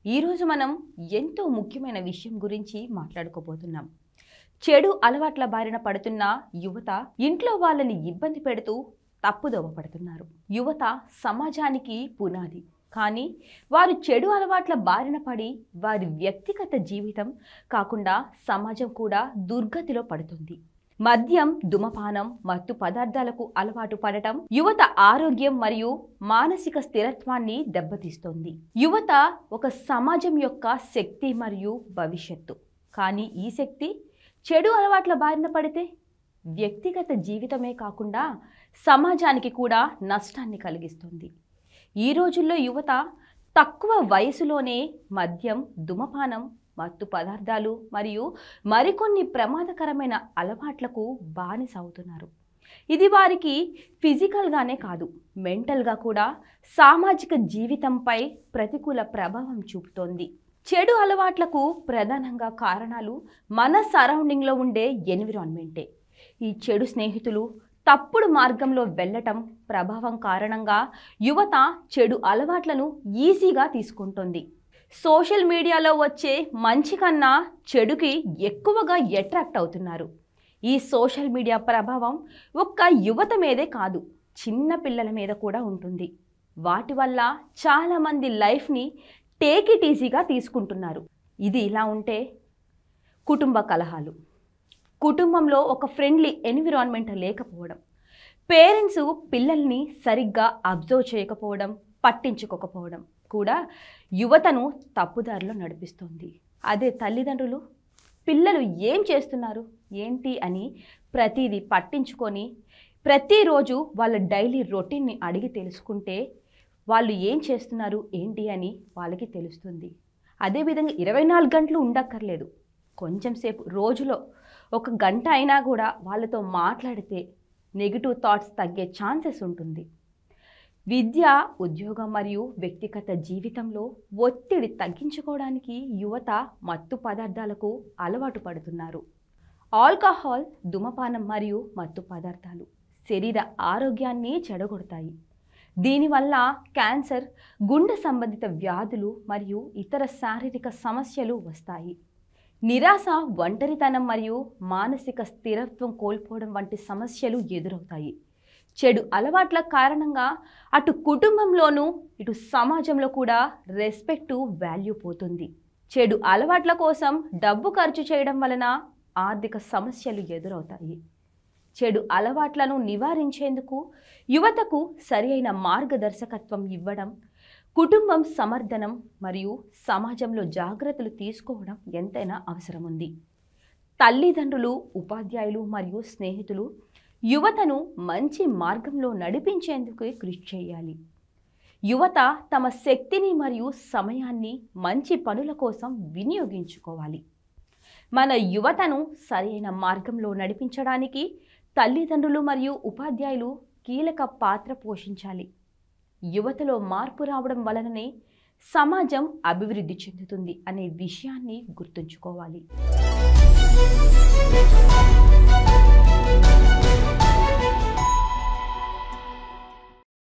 ఈరోజు మనం ఎంతో ముఖ్యమైన విషయం గురించి మాట్లాడుకోబోతున్నాం. చెడు అలవాట్ల బారిన పడుతున్న యువత ఇంట్లో వాళ్ళని ఇబ్బంది పెడుతూ తప్పుదోవ పడుతున్నారు. యువత సమాజానికి పునాది. కానీ వారు చెడు అలవాట్ల బారిన పడి వారి వ్యక్తిగత జీవితం కాకుండా సమాజం కూడా దుర్గతిలో పడుతుంది. మద్యం, ధూమపానం, మత్తు పదార్థాలకు అలవాటు పడటం యువత ఆరోగ్యం మరియు మానసిక స్థిరత్వాన్ని దెబ్బతీస్తోంది. యువత ఒక సమాజం యొక్క శక్తి మరియు భవిష్యత్తు. కానీ ఈ శక్తి చెడు అలవాట్ల బారిన పడితే వ్యక్తిగత జీవితమే కాకుండా సమాజానికి కూడా నష్టాన్ని కలిగిస్తుంది. ఈ రోజుల్లో యువత తక్కువ వయసులోనే మద్యం, ధూమపానం, మత్తు పదార్థాలు మరియు మరికొన్ని ప్రమాదకరమైన అలవాట్లకు బానిస అవుతున్నారు. ఇది వారికి ఫిజికల్గానే కాదు, మెంటల్గా కూడా సామాజిక జీవితంపై ప్రతికూల ప్రభావం చూపుతోంది. చెడు అలవాట్లకు ప్రధానంగా కారణాలు మన సరౌండింగ్లో ఉండే ఎన్విరాన్మెంటే. ఈ చెడు స్నేహితులు, తప్పుడు మార్గంలో వెళ్ళటం ప్రభావం కారణంగా యువత చెడు అలవాట్లను ఈజీగా తీసుకుంటుంది. సోషల్ మీడియాలో వచ్చే మంచి కన్నా చెడుకి ఎక్కువగా అట్రాక్ట్ అవుతున్నారు. ఈ సోషల్ మీడియా ప్రభావం ఒక్క యువత మీదే కాదు, చిన్న పిల్లల మీద కూడా ఉంటుంది. వాటి వల్ల చాలామంది లైఫ్ని టేక్ ఇట్ ఈజీగా తీసుకుంటున్నారు. ఇది ఇలా ఉంటే కుటుంబ కలహాలు, కుటుంబంలో ఒక ఫ్రెండ్లీ ఎన్విరాన్మెంట్ లేకపోవడం, పేరెంట్స్ పిల్లల్ని సరిగ్గా అబ్జర్వ్ చేయకపోవడం, పట్టించుకోకపోవడం కూడా యువతను తప్పుదారిలో నడిపిస్తుంది. అదే తల్లిదండ్రులు పిల్లలు ఏం చేస్తున్నారు ఏంటి అని ప్రతిదీ పట్టించుకొని ప్రతిరోజు వాళ్ళ డైలీ రొటీన్ని అడిగి తెలుసుకుంటే వాళ్ళు ఏం చేస్తున్నారు ఏంటి అని వాళ్ళకి తెలుస్తుంది. అదేవిధంగా 24 గంటలు ఉండక్కర్లేదు, కొంచెం సేపు రోజులో 1 గంట అయినా కూడా వాళ్ళతో మాట్లాడితే నెగిటివ్ థాట్స్ తగ్గే ఛాన్సెస్ ఉంటుంది. విద్య, ఉద్యోగం మరియు వ్యక్తిగత జీవితంలో ఒత్తిడి తగ్గించుకోవడానికి యువత మత్తు పదార్థాలకు అలవాటు పడుతున్నారు. ఆల్కహాల్, ధూమపానం మరియు మత్తు పదార్థాలు శరీర ఆరోగ్యాన్ని చెడగొడతాయి. దీనివల్ల క్యాన్సర్, గుండె సంబంధిత వ్యాధులు మరియు ఇతర శారీరక సమస్యలు వస్తాయి. నిరాశ, ఒంటరితనం మరియు మానసిక స్థిరత్వం కోల్పోవడం వంటి సమస్యలు ఎదురవుతాయి. చెడు అలవాట్ల కారణంగా అటు కుటుంబంలోనూ ఇటు సమాజంలో కూడా రెస్పెక్టు, వాల్యూ పోతుంది. చెడు అలవాట్ల కోసం డబ్బు ఖర్చు చేయడం వలన ఆర్థిక సమస్యలు ఎదురవుతాయి. చెడు అలవాట్లను నివారించేందుకు యువతకు సరియైన మార్గదర్శకత్వం ఇవ్వడం, కుటుంబం సమర్థనం మరియు సమాజంలో జాగ్రత్తలు తీసుకోవడం ఎంతైనా అవసరం ఉంది. తల్లిదండ్రులు, ఉపాధ్యాయులు మరియు స్నేహితులు యువతను మంచి మార్గంలో నడిపించేందుకు కృషి చేయాలి. యువత తమ శక్తిని మరియు సమయాన్ని మంచి పనుల కోసం వినియోగించుకోవాలి. మన యువతను సరైన మార్గంలో నడిపించడానికి తల్లిదండ్రులు మరియు ఉపాధ్యాయులు కీలక పాత్ర పోషించాలి. యువతలో మార్పు రావడం వలననే సమాజం అభివృద్ధి చెందుతుంది అనే విషయాన్ని గుర్తుంచుకోవాలి.